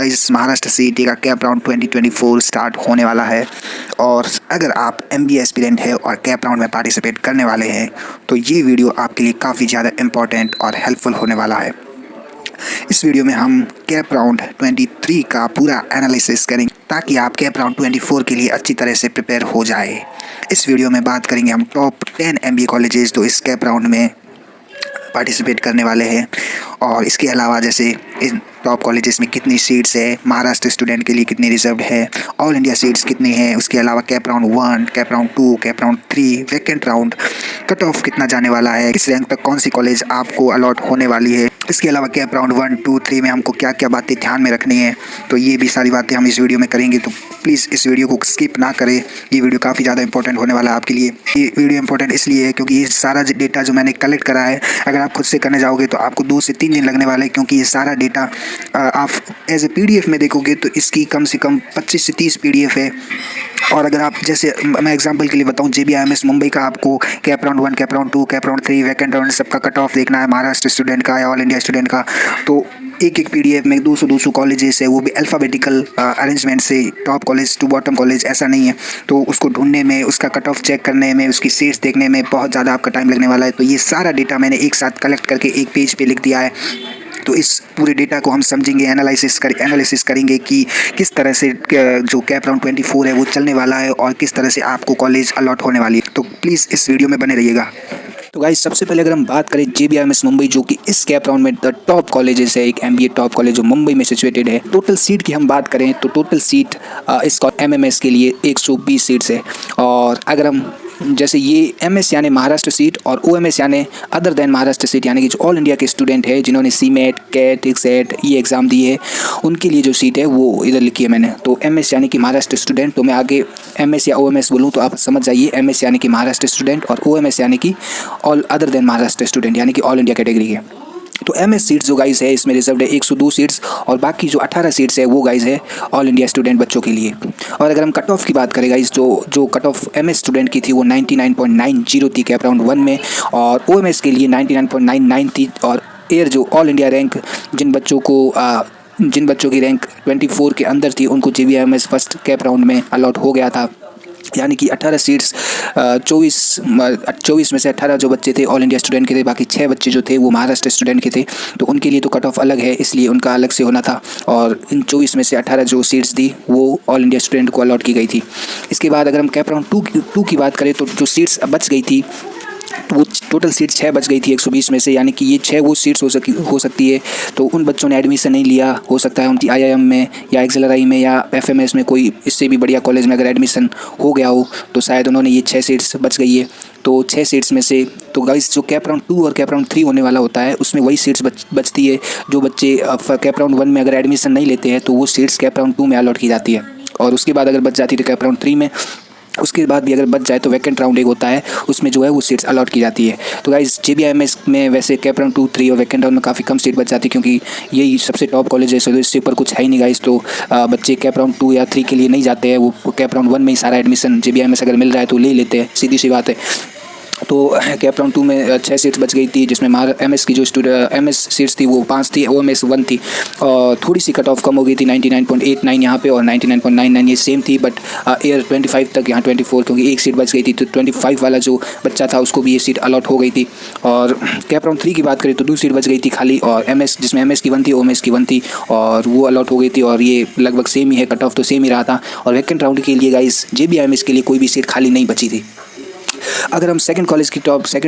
Guys Maharashtra CET का cap round 2024 start होने वाला है और अगर आप एमबीए एस्पिरेंट है और कैप राउंड में पार्टिसिपेट करने वाले हैं तो ये वीडियो आपके लिए काफ़ी ज़्यादा इम्पोर्टेंट और हेल्पफुल होने वाला है। इस वीडियो में हम कैप राउंड 23 का पूरा एनालिसिस करेंगे ताकि आप कैप राउंड 24 के लिए अच्छी तरह से प्रिपेयर हो जाए। इस वीडियो में बात करेंगे हम टॉप 10 एमबीए कॉलेजेस जो इस कैप राउंड में पार्टिसिपेट करने वाले हैं और इसके अलावा जैसे इन टॉप कॉलेजेस में कितनी सीट्स है, महाराष्ट्र स्टूडेंट के लिए कितनी रिजर्व्ड है, ऑल इंडिया सीट्स कितनी है, उसके अलावा cap round 1, cap round 2, cap round 3, vacant round, cut off कितना जाने वाला है, किस रैंक तक कौन सी कॉलेज आपको अलॉट होने वाली है। इसके अलावा कैप राउंड 1, 2, 3 में हमको क्या क्या बातें ध्यान में रखनी है, तो ये भी सारी बातें हम इस वीडियो में करेंगे। तो प्लीज़ इस वीडियो को स्किप ना करें, ये वीडियो काफ़ी ज़्यादा इंपॉर्टेंट होने वाला है आपके लिए। ये वीडियो इंपॉर्टेंट इसलिए है क्योंकि ये सारा डेटा जो मैंने कलेक्ट करा है अगर आप खुद से करने जाओगे तो आपको 2 से 3 दिन लगने वाले हैं, क्योंकि ये सारा डेटा आप एज ए PDF में देखोगे तो इसकी कम से कम 25 से 30 PDF है। और अगर आप जैसे मैं एग्जांपल के लिए बताऊं, JBIMS मुंबई का आपको cap round 1, cap round 2, cap round 3, vacant round सबका कट ऑफ देखना है, महाराष्ट्र स्टूडेंट का या ऑल इंडिया स्टूडेंट का, तो एक PDF में 200 कॉलेजेस है, वो भी अल्फ़ाबेटिकल अरेंजमेंट से top college to bottom college, ऐसा नहीं है। तो उसको ढूंढने में, उसका कट ऑफ चेक करने में, उसकी सीट्स देखने में बहुत ज़्यादा आपका टाइम लगने वाला है। तो ये सारा डेटा मैंने एक साथ कलेक्ट करके एक पेज पे लिख दिया है। तो इस पूरे डेटा को हम समझेंगे, एनालिसिस करेंगे कि किस तरह से जो कैप राउंड 24 है वो चलने वाला है और किस तरह से आपको कॉलेज अलॉट होने वाली है। तो प्लीज़ इस वीडियो में बने रहिएगा। तो गाइस सबसे पहले अगर हम बात करें JBIMS मुंबई, जो कि इस कैप राउंड में द टॉप कॉलेजेस है, एक MBA टॉप कॉलेज जो मुंबई में सिचुएटेड है। टोटल सीट की हम बात करें तो टोटल सीट इस MMS के लिए 120 सीट्स है। और अगर हम जैसे ये MS यानी महाराष्ट्र सीट और OMS यानी अदर देन महाराष्ट्र सीट, यानी कि जो ऑल इंडिया के स्टूडेंट है जिन्होंने CMAT, CAT, XAT ये एग्ज़ाम दिए है, उनके लिए जो सीट है वो इधर लिखी है मैंने। तो MS यानी कि महाराष्ट्र स्टूडेंट, तो मैं आगे MS या OMS बोलूँ तो आप समझ जाइए। MS यानी कि महाराष्ट्र स्टूडेंट और OMS यानी कि all other than Maharashtra student, यानी कि ऑल इंडिया कैटेगरी है। तो MS सीट्स जो गाइस है इसमें रिजर्व है 102 सीट्स और बाकी जो 18 सीट्स है वो गाइस है ऑल इंडिया स्टूडेंट बच्चों के लिए। और अगर हम कट ऑफ की बात करें गाइस, जो कट ऑफ MS स्टूडेंट की थी वो 99.90 थी कैप राउंड 1 में, और OMS के लिए 99.99 थी। और एयर जो ऑल इंडिया रैंक जिन बच्चों की रैंक 24 के अंदर थी उनको JBIMS फर्स्ट कैप राउंड में अलॉट हो गया था। यानी कि 18 सीट्स 24 में से 18 जो बच्चे थे ऑल इंडिया स्टूडेंट के थे, बाकी 6 बच्चे जो थे वो महाराष्ट्र स्टूडेंट के थे। तो उनके लिए तो कट ऑफ अलग है, इसलिए उनका अलग से होना था। और इन 24 में से 18 जो सीट्स थी वो ऑल इंडिया स्टूडेंट को अलॉट की गई थी। इसके बाद अगर हम कैप राउंड 2 की बात करें तो जो सीट्स बच गई थी तो वो टोटल सीट्स 6 बच गई थी 120 में से, यानी कि ये 6 वो सीट्स हो सकती है। तो उन बच्चों ने एडमिशन नहीं लिया, हो सकता है उनकी IIM में या XLRI में या FMS में कोई इससे भी बढ़िया कॉलेज में अगर एडमिशन हो गया हो तो शायद उन्होंने ये 6 सीट्स बच गई है। तो 6 सीट्स में से तो गाइस जो कैप राउंड 2 और कैप राउंड 3 होने वाला होता है उसमें वही सीट्स बचती है। जो बच्चे कैप राउंड 1 में अगर एडमिशन नहीं लेते हैं तो वो सीट्स कैप राउंड 2 में अलॉट की जाती है। और उसके बाद अगर बच जाती है तो कैप राउंड 3 में, उसके बाद भी अगर बच जाए तो वैकेंट राउंड एक होता है, उसमें जो है वो सीट्स अलॉट की जाती है। तो गाइस JBIMS में वैसे कैप राउंड 2, 3 और वैकेंट राउंड में काफ़ी कम सीट बच जाती है क्योंकि यही सबसे टॉप कॉलेज है, तो इससे ऊपर कुछ है ही नहीं गाइस। तो बच्चे कैप राउंड 2 या 3 के लिए नहीं जाते हैं, वो कैप राउंड 1 में ही सारा एडमिशन JBIMS अगर मिल रहा है तो ले लेते हैं, सीधी सी बात है। तो कैप राउंड 2 में 6 सीट्स बच गई थी, जिसमें MS की जो MS सीट्स थी वो 5 थी, OMS 1 थी। और थोड़ी सी कट ऑफ कम हो गई थी 99.89 यहाँ पे और 99.99 ये सेम थी, बट एयर 25 तक, यहाँ 24 क्योंकि एक सीट बच गई थी तो 25 वाला जो बच्चा था उसको भी ये सीट अलॉट हो गई थी। और कैप राउंड 3 की बात करें तो 2 सीट बच गई थी खाली, और MS जिसमें MS की 1 थी, OMS की 1 थी और वो अलॉट हो गई थी। और ये लगभग सेम ही है, कट ऑफ तो सेम ही रहा था। और वैकेंट राउंड के लिए गाइस JBIMS के लिए कोई भी सीट खाली नहीं बची थी। अगर हम सेकंड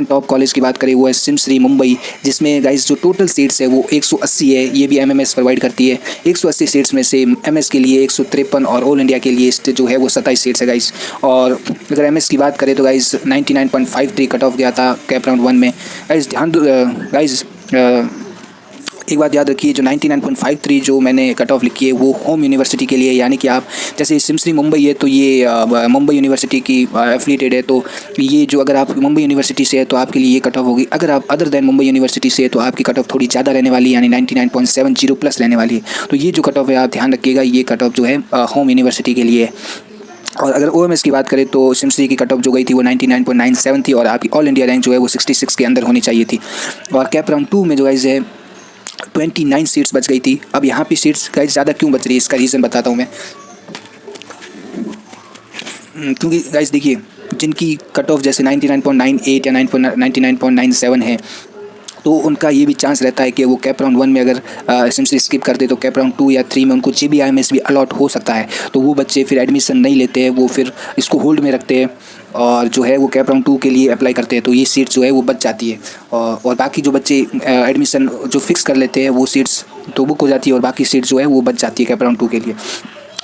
टॉप कॉलेज की बात करें वो है सिमश्री मुंबई, जिसमें गाइस जो टोटल सीट्स है वो 180 है। ये भी MMS प्रोवाइड करती है। 180 सीट्स में से MS के लिए 153 और ऑल इंडिया के लिए जो है वो 27 सीट्स है गाइस। और अगर MS की बात करें तो गाइस 99.53 कट ऑफ गया था कैप राउंड 1 में। गाइस ध्यान दो गाइस, एक बात याद रखिए, जो 99.53 जो मैंने कट ऑफ लिखी है वो होम यूनिवर्सिटी के लिए, यानी कि आप जैसे सिमश्री मुंबई है तो ये मुंबई यूनिवर्सिटी की एफिलिएटेड है। तो ये जो अगर आप मुंबई यूनिवर्सिटी से है तो आपके लिए ये कट ऑफ होगी। अगर आप अदर देन मुंबई यूनिवर्सिटी से है तो आपकी कट ऑफ थोड़ी ज़्यादा रहने वाली है, यानी 99.70 प्लस रहने वाली है। तो ये जो कट ऑफ है आप ध्यान रखिएगा, ये कट ऑफ जो है होम यूनिवर्सिटी के लिए है। और अगर OMS की बात करें तो सिमश्री की कट ऑफ जो गई थी वो 99.97 थी और आपकी ऑल इंडिया रैंक जो है वो 66 के अंदर होनी चाहिए थी। और कैप राउंड 2 में जो गाइस है 29 सीट्स बच गई थी। अब यहाँ पे सीट्स गाइस ज़्यादा क्यों बच रही है, इसका रीज़न बताता हूँ मैं। क्योंकि गाइस देखिए, जिनकी कट ऑफ जैसे 99.98 या 99.97 है, तो उनका ये भी चांस रहता है कि वो कैप राउंड 1 में अगर एसेंशियली स्किप कर दे तो कैप राउंड 2 या 3 में उनको GBIMS भी अलॉट हो सकता है। तो वो बच्चे फिर एडमिशन नहीं लेते हैं, वो फिर इसको होल्ड में रखते हैं और जो है वो कैप राउंड 2 के लिए अप्लाई करते हैं, तो ये सीट्स जो है वो बच जाती है। और बाकी जो बच्चे एडमिशन जो फिक्स कर लेते हैं वो सीट्स तो बुक हो जाती है और बाकी सीट्स जो है वो बच जाती है कैप राउंड 2 के लिए।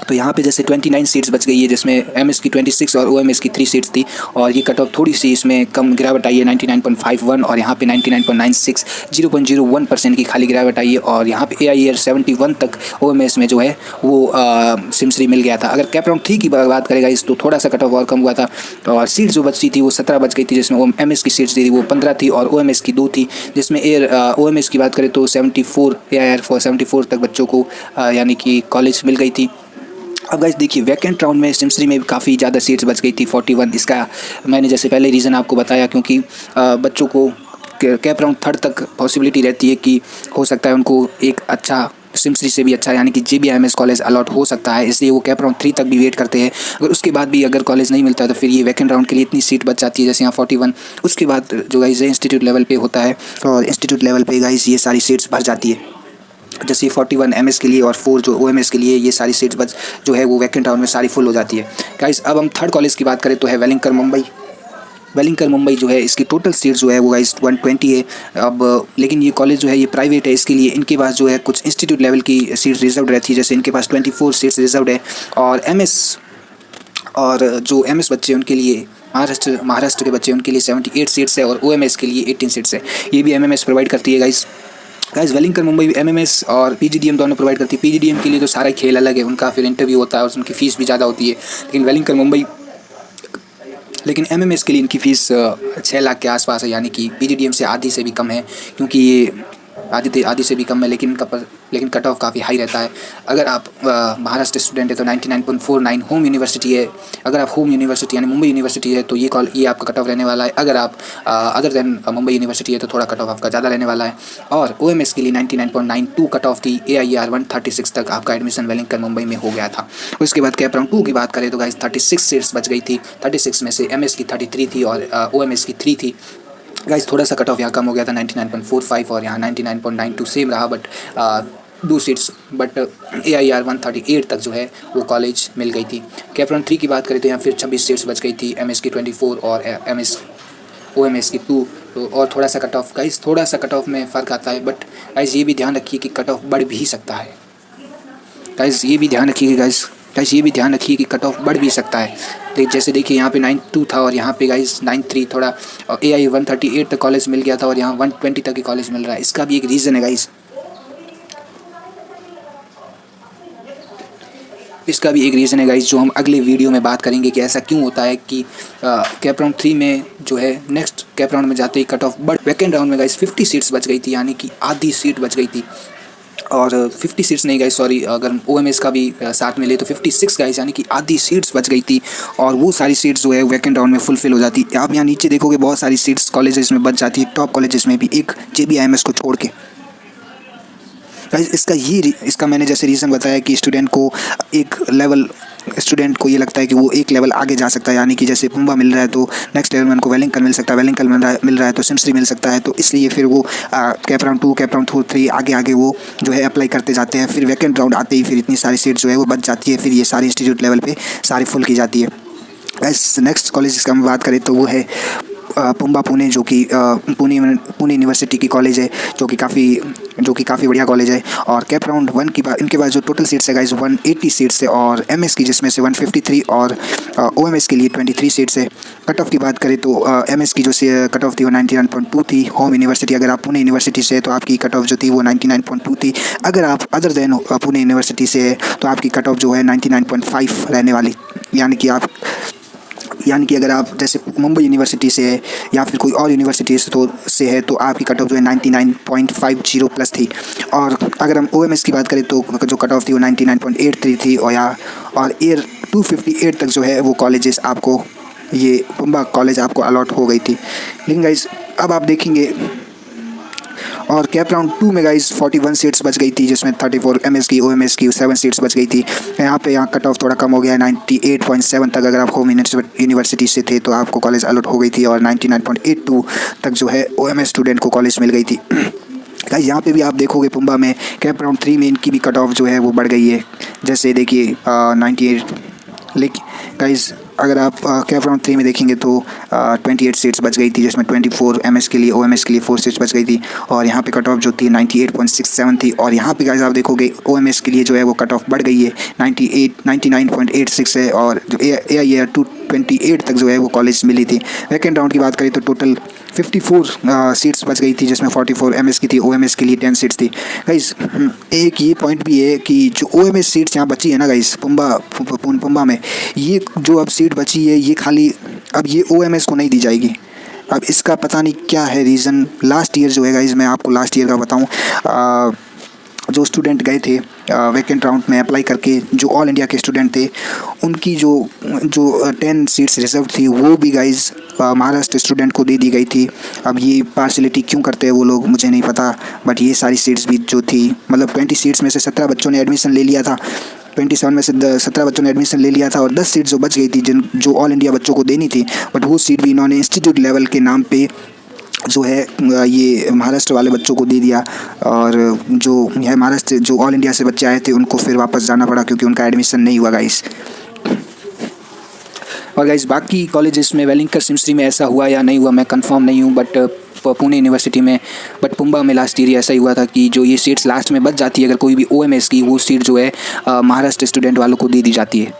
तो यहाँ पे जैसे 29 सीट्स बच गई है, जिसमें MS की 26 और OMS की 3 सीट्स थी, और ये कट ऑफ थोड़ी सी इसमें कम गिरावट आई है 99.51 और यहाँ पे 99.96, 0.01% की खाली गिरावट आई है। और यहाँ पे AIR 71 तक OMS में जो है वो सिमसरी मिल गया था। अगर कैप राउंड 3 की बात करेगा इस, तो थोड़ा सा कट ऑफ और कम हुआ था और सीट्स जो बची थी वो 17 बच गई थी, जिसमें MS की सीट्स थी वो 15 थी और OMS की 2 थी। जिसमें OMS की बात करें तो 74 AIR 74 तक बच्चों को यानी कि कॉलेज मिल गई थी। अब गाइस देखिए, वैकेंट राउंड में सिमसरी में काफ़ी ज़्यादा सीट्स बच गई थी 41। इसका मैंने जैसे पहले रीज़न आपको बताया, क्योंकि बच्चों को कैप राउंड 3 तक पॉसिबिलिटी रहती है कि हो सकता है उनको एक अच्छा सिमसरी से भी अच्छा यानी कि GBIMS कॉलेज अलॉट हो सकता है, इसलिए वो कैप राउंड 3 तक भी वेट करते हैं। अगर उसके बाद भी अगर कॉलेज नहीं मिलता है तो फिर ये वैकेंट राउंड के लिए इतनी सीट बच जाती है, जैसे यहाँ 41। उसके बाद जो गाइस इंस्टीट्यूट लेवल पे होता है और इंस्टीट्यूट लेवल पे गाइस ये सारी सीट्स भर जाती है, जैसे 41 MS के लिए और 4 जो OMS के लिए, ये सारी सीट्स बच जो है वो वैकेंट राउंड में सारी फुल हो जाती है। गाइस अब हम थर्ड कॉलेज की बात करें तो है वेलिंगकर मुंबई। वेलिंगकर मुंबई जो है इसकी टोटल सीट्स जो है वो गाइस 120 है। अब लेकिन ये कॉलेज जो है ये प्राइवेट है, इसके लिए इनके पास जो है कुछ इंस्टीट्यूट लेवल की सीट्स रिजर्व रहती है, जैसे इनके पास 24 सीट्स रिजर्व है। और जो MS बच्चे उनके लिए महाराष्ट्र के बच्चे उनके लिए 78 सीट्स है और OMS के लिए 18 सीट्स है। ये भी MMS प्रोवाइड करती है गाइस। वेलिंगकर मुंबई MMS और PGDM दोनों प्रोवाइड करती है। PGDM के लिए तो सारा खेल अलग है, उनका फिर इंटरव्यू होता है और उनकी फ़ीस भी ज़्यादा होती है। लेकिन MMS के लिए इनकी फ़ीस 6 लाख के आसपास है, यानी कि PGDM से आधी से भी कम है, क्योंकि ये आधी से भी कम है। लेकिन कट ऑफ काफ़ी हाई रहता है। अगर आप महाराष्ट्र स्टूडेंट है तो 99.49 होम यूनिवर्सिटी है। अगर आप होम यूनिवर्सिटी यानी मुंबई यूनिवर्सिटी है तो ये आपका कट ऑफ रहने वाला है। अगर आप अदर देन मुंबई यूनिवर्सिटी है तो थोड़ा कट ऑफ आपका ज़्यादा रहने वाला है। और OMS के लिए 99.92 कट ऑफ थी। AIR 136 तक आपका एडमिशन वेलिंगकर मुंबई में हो गया था। उसके बाद कैप राउंड 2 की बात करें तो गाइस 36 सीट्स बच गई थी। 36 में से MS की 33 थी और OMS की 3 थी। गाइस थोड़ा सा कट ऑफ यहाँ कम हो गया था 99.45 और यहाँ 99.92 सेम रहा, बट 2 सीट्स बट AIR 138 तक जो है वो कॉलेज मिल गई थी। कैप राउंड 3 की बात करें तो यहाँ फिर 26 सीट्स बच गई थी। MS की 24 और OMS की 2। तो और थोड़ा सा कट ऑफ गाइस, थोड़ा सा कट ऑफ में फ़र्क आता है, बट गाइस ये भी ध्यान रखिए कि कट ऑफ बढ़ भी सकता है। गाइस ये भी ध्यान रखिए कि कट ऑफ बढ़ भी सकता है। जैसे देखिए यहाँ पे 92 था और यहाँ पे गाइस 93 थोड़ा, और AI 138 तक कॉलेज मिल गया था और यहाँ 120 तक ही कॉलेज मिल रहा है। इसका भी एक रीज़न है गाइस, जो हम अगले वीडियो में बात करेंगे कि ऐसा क्यों होता है कि कैप राउंड 3 में जो है नेक्स्ट कैप राउंड में जाते ही कट ऑफ बढ़। वैकेंट राउंड में गाइस 50 सीट्स बच गई थी, यानी कि आधी सीट बच गई थी। और 50 सीट्स नहीं गाइस, सॉरी, अगर OMS का भी साथ में ले तो 56 गाइस, यानी कि आधी सीट्स बच गई थी। और वो सारी सीट्स जो है वैकेंट राउंड में फुलफिल हो जाती। आप यहाँ नीचे देखोगे बहुत सारी सीट्स कॉलेजेस में बच जाती है, टॉप कॉलेजेस में भी, एक GBIMS को छोड़ के। गाइस इसका मैंने जैसे रीज़न बताया कि स्टूडेंट को ये लगता है कि वो एक लेवल आगे जा सकता है, यानी कि जैसे पुम्बा मिल रहा है तो नेक्स्ट लेवल में उनको वेलिंगकर मिल सकता है, वेलिंगकर मिल रहा है तो सिमसरी मिल सकता है। तो इसलिए फिर वो कैप राउंड 2, कैप राउंड 3 आगे वो जो है अप्लाई करते जाते हैं। फिर वैकेंट राउंड आते ही फिर इतनी सारी सीट जो है वो बच जाती है, फिर ये सारी इंस्टीट्यूट लेवल पर सारी फुल की जाती है। गाइस नेक्स्ट कॉलेज जिसका हम बात करें तो वो है पुम्बा पुणे, जो कि पुणे यूनिवर्सिटी की कॉलेज है, जो कि काफ़ी बढ़िया कॉलेज है। और कैप राउंड 1 की बात, इनके पास जो टोटल सीट्स है गाइस 180 सीट्स है, और MS की जिसमें से 153 और OMS के लिए 23 सीट्स है। कट ऑफ की बात करें तो MS की जो कट ऑफ थी वो 99.2 थी। होम यूनिवर्सिटी अगर आप पुणे यूनिवर्सिटी से तो आपकी कट ऑफ जो थी वो 99.2 थी। अगर आप अदर देन पुणे यूनिवर्सिटी से है तो आपकी कट ऑफ जो है 99.5 रहने वाली, यानी कि अगर आप जैसे मुंबई यूनिवर्सिटी से है या फिर कोई और यूनिवर्सिटी से है तो आपकी कट ऑफ जो है 99.50 प्लस थी। और अगर हम OMS की बात करें तो जो कट ऑफ थी वो 99.83 थी, और AIR 258 तक जो है वो कॉलेजेस आपको, ये पुम्बा कॉलेज आपको अलॉट हो गई थी। लेकिन गाइस अब आप देखेंगे और कैप राउंड 2 में गाइस 41 सीट्स बच गई थी, जिसमें 34 एमएस की, ओएमएस की 7 सीट्स बच गई थी। यहाँ कट ऑफ थोड़ा कम हो गया, 98.7 तक अगर आप होम यूनिवर्सिटी से थे तो आपको कॉलेज अलॉट हो गई थी, और 99.82 तक जो है ओएमएस स्टूडेंट को कॉलेज मिल गई थी। गाइस यहाँ पे भी आप देखोगे पुम्बा में कैप राउंड 3 में इनकी भी कट ऑफ जो है वो बढ़ गई है। जैसे देखिए 98, लेकिन गाइस अगर आप कैप राउंड 3 में देखेंगे तो 28 सीट्स बच गई थी, जिसमें 24 एमएस के लिए, ओएमएस के लिए 4 सीट्स बच गई थी। और यहाँ पे कट ऑफ जो थी 98.67 थी। और यहाँ पे गाइस आप देखोगे ओएमएस के लिए जो है वो कट ऑफ बढ़ गई है, 99.86 है, और जो AIR 228 तक जो है वो कॉलेज मिली थी। सेकेंड राउंड की बात करें तो टोटल 54 सीट्स बच गई थी, जिसमें 44 एमएस की थी, ओएमएस के लिए 10 सीट्स थी। गाइस एक ये पॉइंट भी है कि जो ओएमएस सीट्स यहाँ बची है ना गाइस पुम्बा में, ये जो अब सीट बची है ये खाली अब ये ओएमएस को नहीं दी जाएगी। अब इसका पता नहीं क्या है रीज़न। लास्ट ईयर जो है गाइस, मैं आपको लास्ट ईयर का बताऊँ, जो स्टूडेंट गए थे वैकेंट राउंड में अप्लाई करके, जो ऑल इंडिया के स्टूडेंट थे, उनकी जो 10 सीट्स रिजर्व थी वो भी गाइस महाराष्ट्र स्टूडेंट को दे दी गई थी। अब ये पार्शलिटी क्यों करते हैं वो लोग मुझे नहीं पता, बट ये सारी सीट्स भी जो थी, मतलब 20 सीट्स में से 17 बच्चों ने एडमिशन ले लिया था, 27 में से 17 बच्चों ने एडमिशन ले लिया था, और 10 सीट जो बच गई थी जो ऑल इंडिया बच्चों को देनी थी, बट वो सीट भी इन्होंने इंस्टीट्यूट लेवल के नाम पे जो है ये महाराष्ट्र वाले बच्चों को दे दिया। और जो है महाराष्ट्र जो ऑल इंडिया से बच्चे आए थे उनको फिर वापस जाना पड़ा, क्योंकि उनका एडमिशन नहीं हुआ गाइस। और गाइस बाकी कॉलेजेस में वेलिंगकर सिमश्री में ऐसा हुआ या नहीं हुआ मैं कंफर्म नहीं हूँ, बट पुणे यूनिवर्सिटी में, बट पुम्बा में लास्ट ईयर ऐसा ही हुआ था कि जो ये सीट्स लास्ट में बच जाती है अगर कोई भी ओएमएस की, वो सीट जो है महाराष्ट्र स्टूडेंट वालों को दे दी जाती है।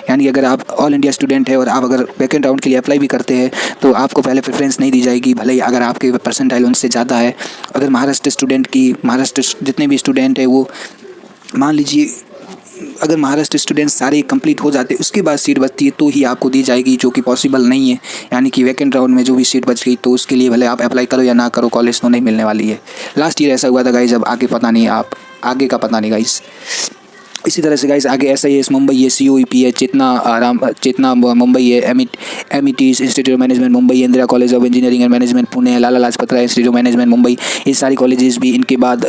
यानी अगर आप ऑल इंडिया स्टूडेंट है और आप अगर वैकेंट राउंड के लिए अप्लाई भी करते हैं तो आपको पहले प्रेफरेंस नहीं दी जाएगी, भले ही अगर आपके परसेंटाइल उनसे ज़्यादा है। अगर महाराष्ट्र जितने भी स्टूडेंट है वो, मान लीजिए अगर महाराष्ट्र स्टूडेंट सारे कंप्लीट हो जाते उसके बाद सीट बचती है तो ही आपको दी जाएगी, जो कि पॉसिबल नहीं है। यानी कि वैकेंट राउंड में जो भी सीट बच गई तो उसके लिए भले आप अप्लाई करो या ना करो, कॉलेज तो नहीं मिलने वाली है। लास्ट ईयर ऐसा हुआ था गाइज, अब आगे पता नहीं, आप आगे का पता नहीं गाइज। इसी तरह से गाइस आगे SIS मुंबई है, COEP है, चेतना मुंबई है, Amity's institute of management Mumbai, Indira college of engineering and management Pune, Lala Lajpat Rai institute of management Mumbai, ये सारी कॉलेजेस भी इनके बाद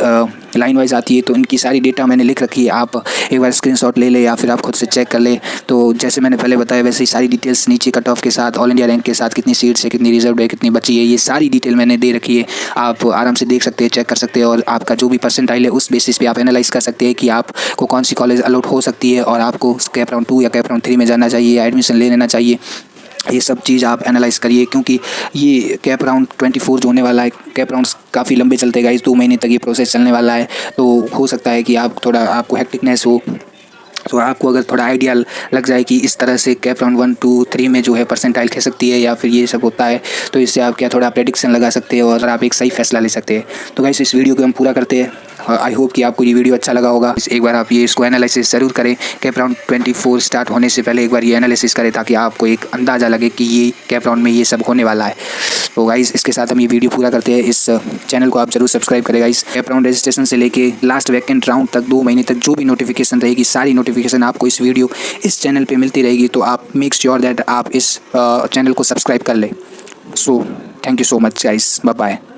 लाइन वाइज आती है। तो इनकी सारी डेटा मैंने लिख रखी है, आप एक बार स्क्रीनशॉट ले ले या फिर आप खुद से चेक कर ले। तो जैसे मैंने पहले बताया वैसे ही सारी डिटेल्स नीचे कट ऑफ के साथ, ऑल इंडिया रैंक के साथ, कितनी सीट्स है, कितनी रिजर्व है, कितनी बची है, ये सारी डिटेल मैंने दे रखी है। आप आराम से देख सकते हैं, चेक कर सकते हैं, और आपका जो भी परसेंटाइल है उस बेसिस पे आप एनालाइज कर सकते हैं कि आपको कौन सी कॉलेज अलॉट हो सकती है, और आपको कैप राउंड 2 या कैप राउंड 3 में जाना चाहिए या एडमिशन ले लेना चाहिए। ये सब चीज़ आप एनालाइज़ करिए, क्योंकि ये कैप राउंड 24 जो होने वाला है, कैप राउंड्स काफ़ी लंबे चलते हैं गाइस, 2 महीने तक ये प्रोसेस चलने वाला है। तो हो सकता है कि आपको हेक्टिकनेस हो, तो आपको अगर थोड़ा आइडिया लग जाए कि इस तरह से कैप राउंड 1, 2, 3 में जो है परसेंटाइल खे सकती है या फिर ये सब होता है, तो इससे आप क्या थोड़ा प्रेडिक्शन लगा सकते हैं और आप एक सही फैसला ले सकते हैं। तो गाइस इस वीडियो को हम पूरा करते हैं। आई होप कि आपको ये वीडियो अच्छा लगा होगा। एक बार आप इसको एनालिसिस ज़रूर करें, कैप राउंड 24 स्टार्ट होने से पहले एक बार ये एनालिसिस करें, ताकि आपको एक अंदाज़ा लगे कि ये कैप राउंड में ये सब होने वाला है। तो गाइस इसके साथ हम ये वीडियो पूरा करते हैं। इस चैनल को आप जरूर सब्सक्राइब करें गाइस। कैप राउंड रजिस्ट्रेशन से लेके लास्ट वैकेंट राउंड तक 2 महीने तक जो भी नोटिफिकेशन रहेगी, सारी नोटिफिकेशन आपको इस चैनल पे मिलती रहेगी। तो आप मेक श्योर दैट आप इस चैनल को सब्सक्राइब कर लें। So thank you so much guys, bye bye.